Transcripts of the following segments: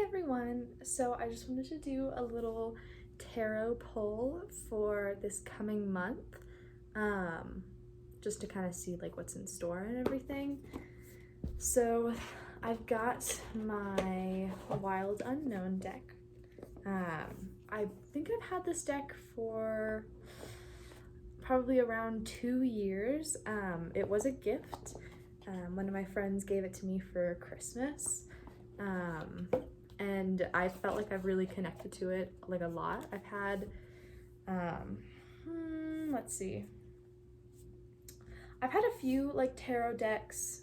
everyone! So I just wanted to do a little tarot pull for this coming month, just to kind of see like what's in store and everything. So I've got my Wild Unknown deck. I think I've had this deck for probably around 2 years. It was a gift. One of my friends gave it to me for Christmas. And I felt like I've really connected to it like a lot. I've had, let's see. I've had a few like tarot decks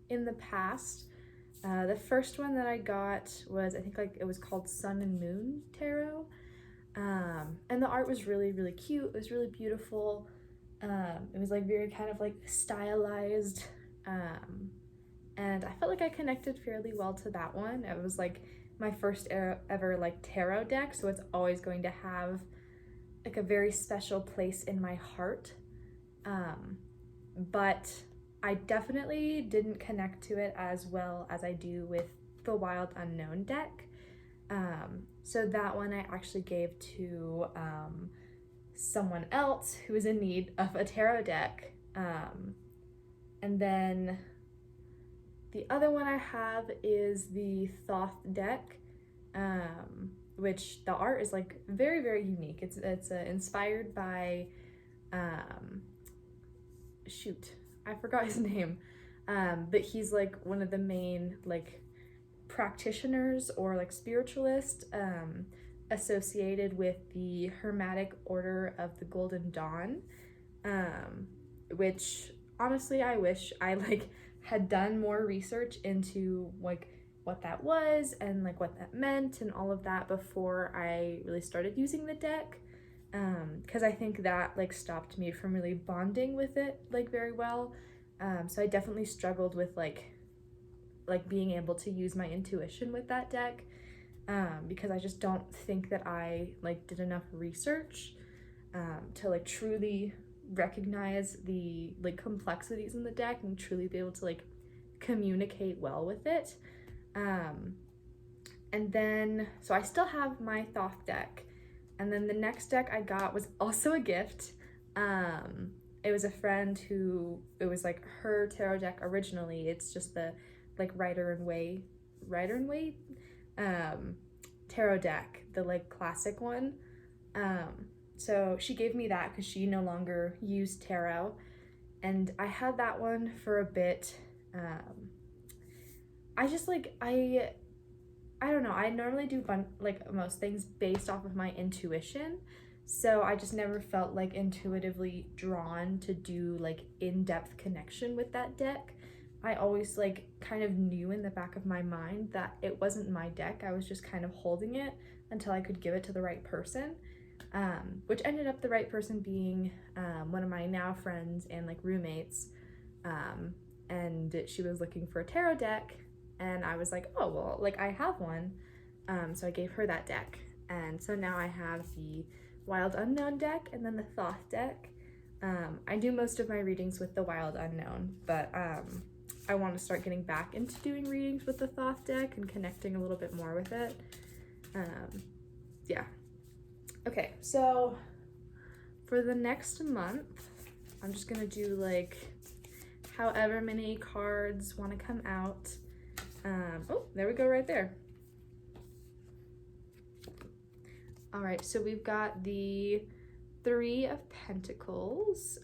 in the past. The first one that I got was, I think like it was called Sun and Moon Tarot. And the art was really, really cute. It was really beautiful. It was like very kind of like stylized. And I felt like I connected fairly well to that one. It was like my first ever like tarot deck, so it's always going to have like a very special place in my heart. But I definitely didn't connect to it as well as I do with the Wild Unknown deck. So that one I actually gave to someone else who was in need of a tarot deck. And then the other one I have is the Thoth deck, which the art is like very, very unique. It's inspired by, shoot, I forgot his name, but he's like one of the main like practitioners or like spiritualist associated with the Hermetic Order of the Golden Dawn, which honestly I wish I like had done more research into like what that was and like what that meant and all of that before I really started using the deck, because I think that like stopped me from really bonding with it like very well. So I definitely struggled with like being able to use my intuition with that deck, because I just don't think that I like did enough research to like truly recognize the like complexities in the deck and truly be able to like communicate well with it. And then so I still have my Thoth deck, and then the next deck I got was also a gift. It was a friend who, it was like her tarot deck originally. It's just the like Rider and Waite tarot deck, the like classic one. So she gave me that because she no longer used tarot, and I had that one for a bit. I just like, I don't know, I normally do like most things based off of my intuition, so I just never felt like intuitively drawn to do like in-depth connection with that deck. I always like kind of knew in the back of my mind that it wasn't my deck. I was just kind of holding it until I could give it to the right person, which ended up the right person being one of my now friends and like roommates. And she was looking for a tarot deck, and I was like, oh, well, like I have one. So I gave her that deck. And so now I have the Wild Unknown deck and then the Thoth deck. I do most of my readings with the Wild Unknown, but I want to start getting back into doing readings with the Thoth deck and connecting a little bit more with it. Yeah. Okay, so for the next month, I'm just gonna do like however many cards want to come out. Oh, there we go, right there. All right, so we've got the Three of Pentacles.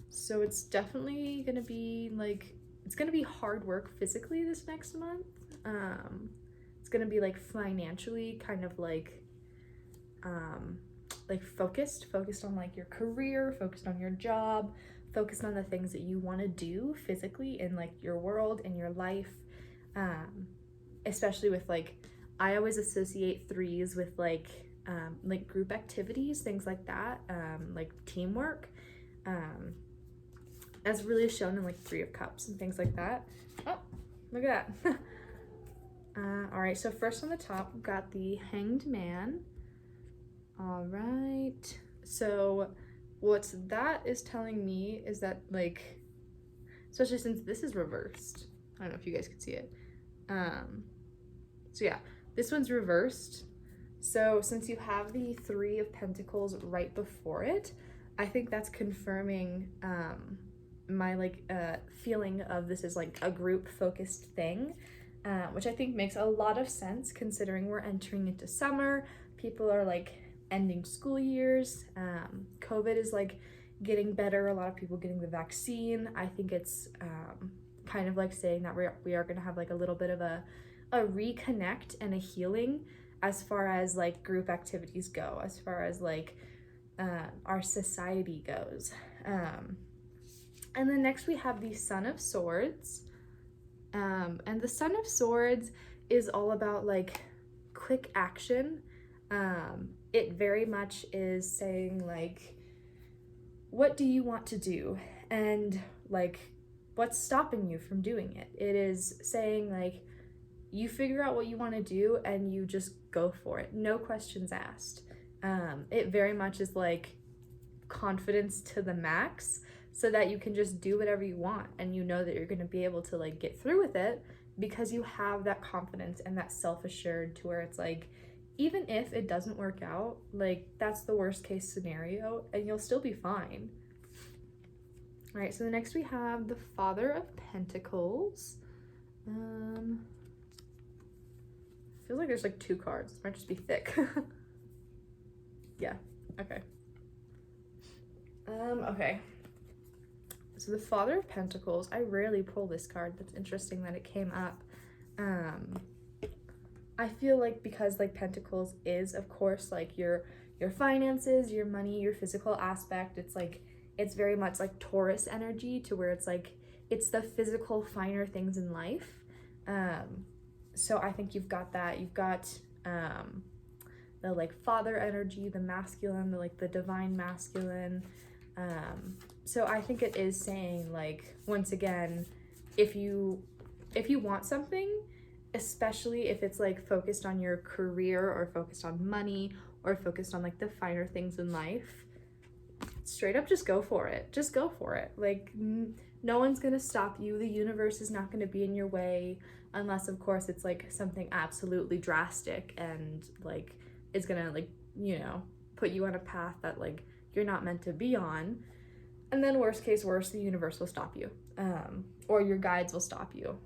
So it's definitely gonna be like, it's gonna be hard work physically this next month. It's gonna be like financially kind of like focused on like your career, focused on your job, focused on the things that you want to do physically in like your world and your life. Especially with like, I always associate threes with like group activities, things like that, like teamwork. As really shown in like Three of Cups and things like that. Oh, look at that. All right, so first on the top, we've got the Hanged Man. All right, so what that is telling me is that like, especially since this is reversed, I don't know if you guys can see it, So yeah, this one's reversed. So since you have the Three of Pentacles right before it, I think that's confirming my feeling of this is like a group focused thing, which I think makes a lot of sense considering we're entering into summer. People are like ending school years. COVID is like getting better. A lot of people getting the vaccine. I think it's kind of like saying that we are going to have like a little bit of a reconnect and a healing as far as like group activities go, as far as like our society goes. And then next we have the Son of Swords. And the Son of Swords is all about like quick action. It very much is saying like, what do you want to do? And like, what's stopping you from doing it? It is saying like, you figure out what you want to do and you just go for it. No questions asked. It very much is like confidence to the max so that you can just do whatever you want and you know that you're going to be able to like get through with it because you have that confidence and that self-assured to where it's like, even if it doesn't work out, like that's the worst case scenario and you'll still be fine. All right, so the next we have the Father of Pentacles. Feels like there's like two cards. This might just be thick. Yeah, okay. Okay. So the Father of Pentacles, I rarely pull this card. That's interesting that it came up. I feel like because like Pentacles is of course like your finances, your money, your physical aspect, it's like it's very much like Taurus energy to where it's like it's the physical finer things in life. So I think you've got that. You've got the like father energy, the masculine, the like the divine masculine. So I think it is saying like, once again, if you want something, especially if it's like focused on your career or focused on money or focused on like the finer things in life, straight up just go for it. Just go for it. Like no one's gonna stop you. The universe is not gonna be in your way unless of course it's like something absolutely drastic and like it's gonna like, you know, put you on a path that like you're not meant to be on. And then worst case worse, the universe will stop you, or your guides will stop you.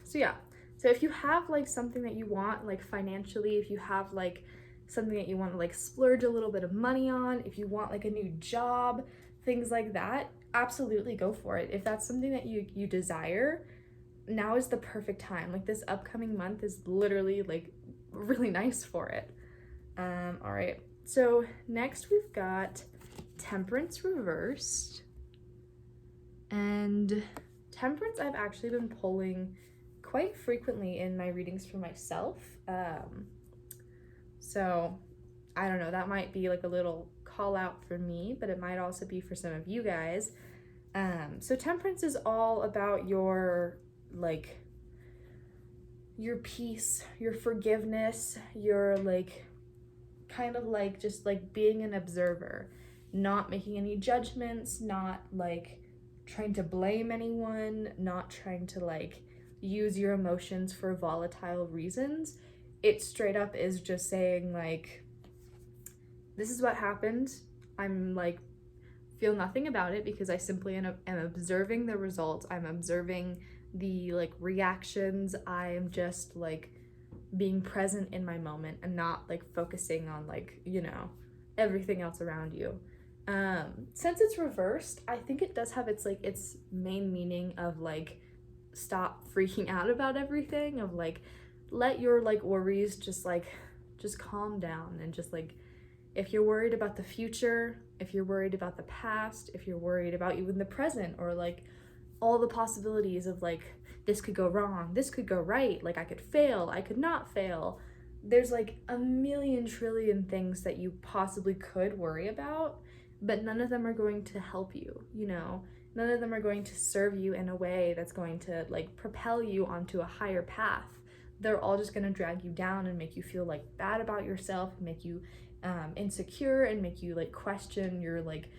So yeah, so if you have like something that you want like financially, if you have like something that you want to like splurge a little bit of money on, if you want like a new job, things like that, absolutely go for it. If that's something that you desire, now is the perfect time. Like this upcoming month is literally like really nice for it. All right, so next we've got Temperance reversed. And Temperance I've actually been pulling quite frequently in my readings for myself. So I don't know, that might be like a little call out for me, but it might also be for some of you guys. So Temperance is all about your like your peace, your forgiveness, your like kind of like just like being an observer, not making any judgments, not like trying to blame anyone, not trying to like use your emotions for volatile reasons. It straight up is just saying like, this is what happened. I'm like, feel nothing about it because I simply am observing the results. I'm observing the like reactions. I am just like being present in my moment and not like focusing on like, you know, everything else around you. Since it's reversed, I think it does have its like its main meaning of like stop freaking out about everything, of like let your like worries just calm down, and just like if you're worried about the future, if you're worried about the past, if you're worried about even the present, or like all the possibilities of like this could go wrong, this could go right, like I could fail, I could not fail. There's like a million trillion things that you possibly could worry about, but none of them are going to help you, you know? None of them are going to serve you in a way that's going to like propel you onto a higher path. They're all just going to drag you down and make you feel like bad about yourself, make you insecure, and make you like question your like,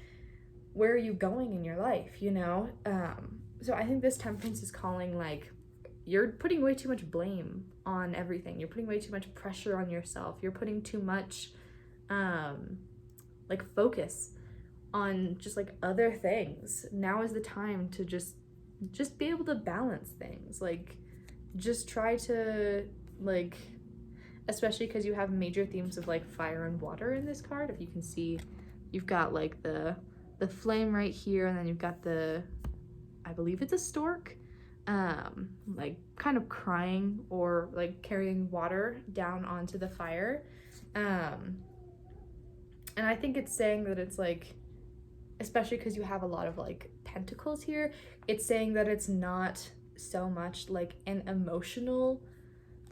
where are you going in your life, you know? So I think this Temperance is calling like, you're putting way too much blame on everything. You're putting way too much pressure on yourself. You're putting too much like focus on just like other things. Now is the time to just be able to balance things. Like just try to like, especially because you have major themes of like fire and water in this card. If you can see, you've got like the flame right here, and then you've got the, I believe it's a stork, like kind of crying or like carrying water down onto the fire. And I think it's saying that it's like, especially because you have a lot of like pentacles here, it's saying that it's not so much like an emotional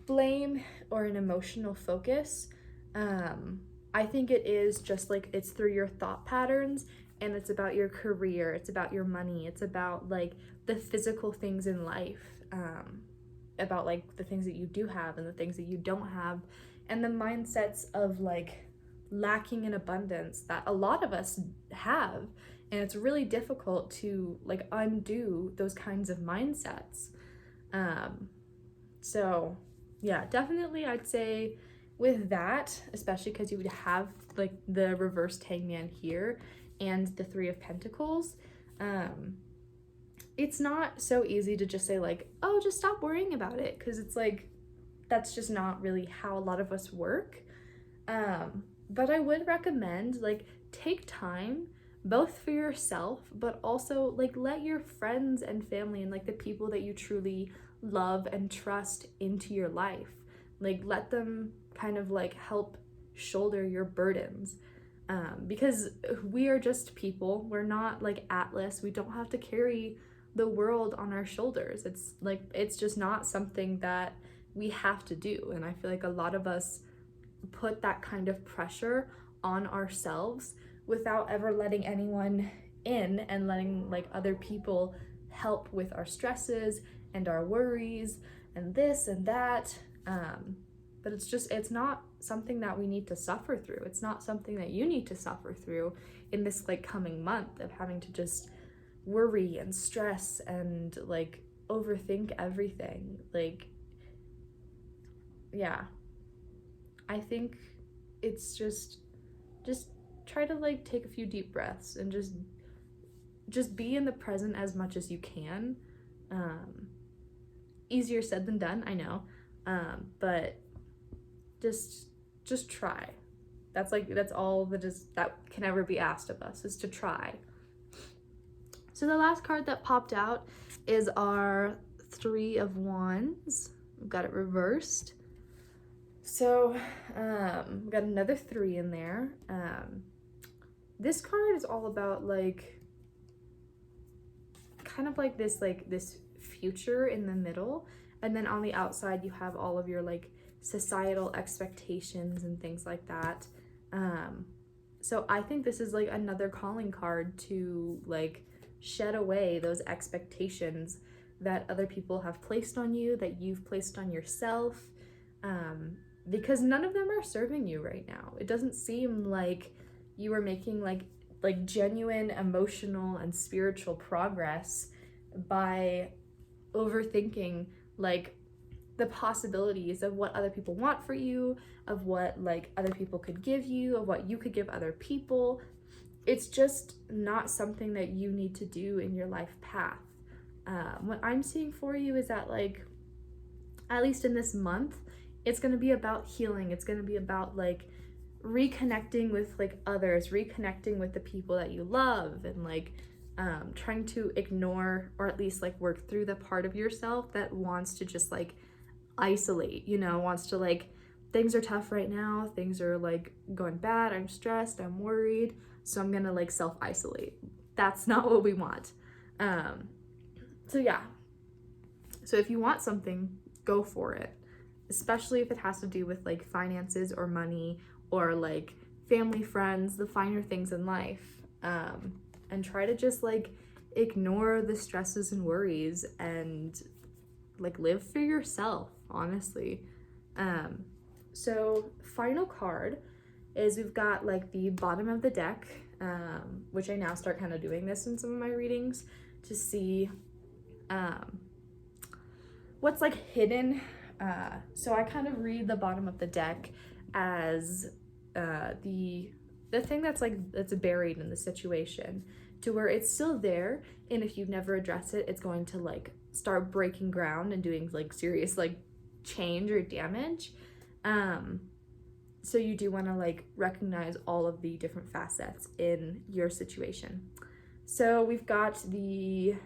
blame or an emotional focus. I think it is just like, it's through your thought patterns, and it's about your career, it's about your money, it's about like the physical things in life, about like the things that you do have and the things that you don't have, and the mindsets of like lacking in abundance that a lot of us have. And it's really difficult to like undo those kinds of mindsets. So yeah, definitely I'd say with that, especially because you would have like the reversed Hangman here and the Three of Pentacles, it's not so easy to just say like, oh, just stop worrying about it, because it's like, that's just not really how a lot of us work. But I would recommend like take time both for yourself, but also like let your friends and family and like the people that you truly love and trust into your life. Like let them kind of like help shoulder your burdens, because we are just people. We're not like Atlas. We don't have to carry the world on our shoulders. It's like, it's just not something that we have to do. And I feel like a lot of us put that kind of pressure on ourselves without ever letting anyone in and letting like other people help with our stresses and our worries and this and that. But it's not something that we need to suffer through. It's not something that you need to suffer through in this like coming month of having to just worry and stress and like overthink everything. Like, yeah, I think it's just try to like take a few deep breaths and just be in the present as much as you can. Easier said than done, I know, but just try. That's all that can ever be asked of us, is to try. So the last card that popped out is our Three of Wands. We've got it reversed. So we've got another 3 in there. This card is all about like kind of like this future in the middle, and then on the outside you have all of your like societal expectations and things like that. So I think this is like another calling card to like shed away those expectations that other people have placed on you, that you've placed on yourself, because none of them are serving you right now. It doesn't seem like you are making like genuine emotional and spiritual progress by overthinking like the possibilities of what other people want for you, of what like other people could give you, of what you could give other people. It's just not something that you need to do in your life path. What I'm seeing for you is that like, at least in this month, it's going to be about healing. It's going to be about like reconnecting with like others, reconnecting with the people that you love, and like trying to ignore, or at least like work through the part of yourself that wants to just like isolate, wants to like, things are tough right now, things are like going bad, I'm stressed, I'm worried, so I'm gonna like self-isolate. That's not what we want. So yeah, so if you want something, go for it, especially if it has to do with like finances or money or like family, friends, the finer things in life. And try to just like ignore the stresses and worries and like live for yourself, honestly. So final card is, we've got like the bottom of the deck, which I now start kind of doing this in some of my readings to see what's like hidden. So I kind of read the bottom of the deck as the thing that's like that's buried in the situation, to where it's still there, and if you never address it, it's going to like start breaking ground and doing like serious like change or damage. So you do want to like recognize all of the different facets in your situation. So we've got the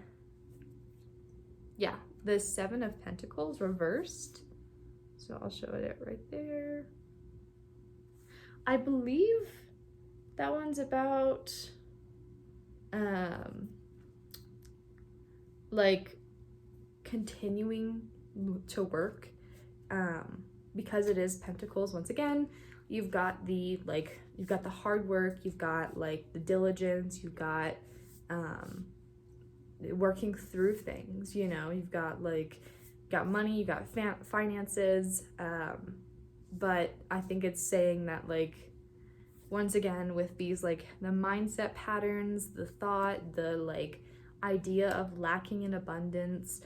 Seven of Pentacles reversed. So I'll show it right there. I believe that one's about like continuing to work, because it is Pentacles. Once again, you've got the hard work, you've got like the diligence, you've got working through things, you know, you've got money, you got finances, but I think it's saying that like, once again, with these like the mindset patterns, the thought, the like idea of lacking in abundance,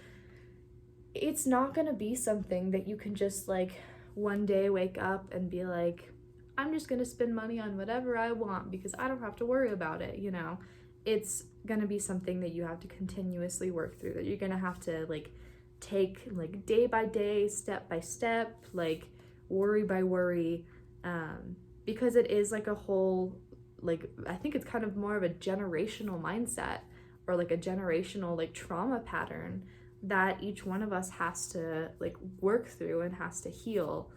it's not gonna be something that you can just like one day wake up and be like, I'm just gonna spend money on whatever I want because I don't have to worry about it, you know. It's gonna be something that you have to continuously work through, that you're gonna have to like take like day by day, step by step, like worry by worry, because it is like a whole, like, I think it's kind of more of a generational mindset, or like a generational like trauma pattern that each one of us has to like work through and has to heal,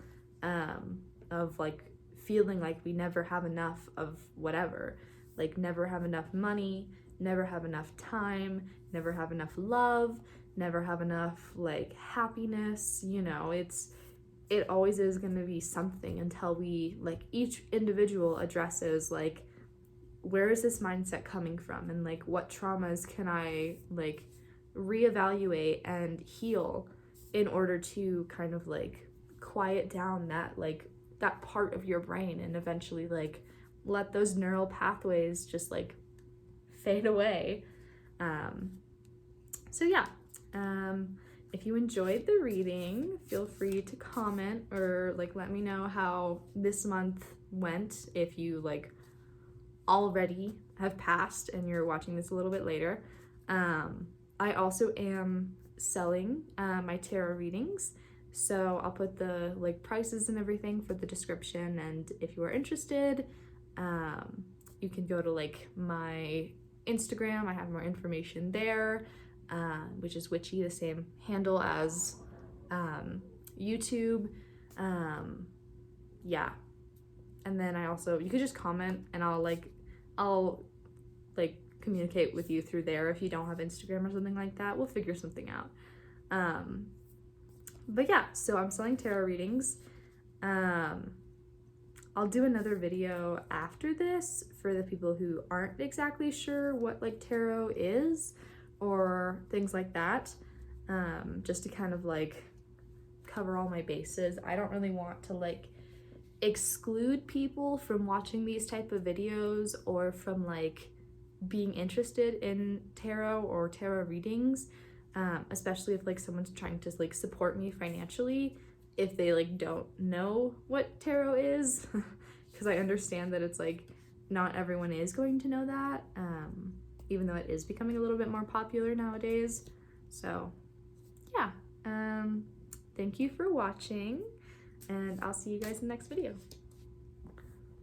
of like feeling like we never have enough of whatever, like never have enough money, never have enough time, never have enough love, never have enough like happiness, you know. It always is going to be something until we, like, each individual addresses like, where is this mindset coming from, and like what traumas can I like reevaluate and heal in order to kind of like quiet down that like that part of your brain, and eventually like let those neural pathways just like fade away. So yeah, if you enjoyed the reading, feel free to comment or like let me know how this month went, if you like already have passed and you're watching this a little bit later. I also am selling my tarot readings, so I'll put the like prices and everything for the description, and if you are interested, you can go to like my Instagram. I have more information there, which is Witchy, the same handle as YouTube. Yeah, and then I also, you could just comment and I'll communicate with you through there. If you don't have Instagram or something like that, we'll figure something out. But yeah, so I'm selling tarot readings. I'll do another video after this for the people who aren't exactly sure what like tarot is or things like that, just to kind of like cover all my bases. I don't really want to like exclude people from watching these type of videos or from like being interested in tarot or tarot readings, especially if like someone's trying to like support me financially, if they like don't know what tarot is, because I understand that it's like not everyone is going to know that, even though it is becoming a little bit more popular nowadays. So yeah, thank you for watching, and I'll see you guys in the next video.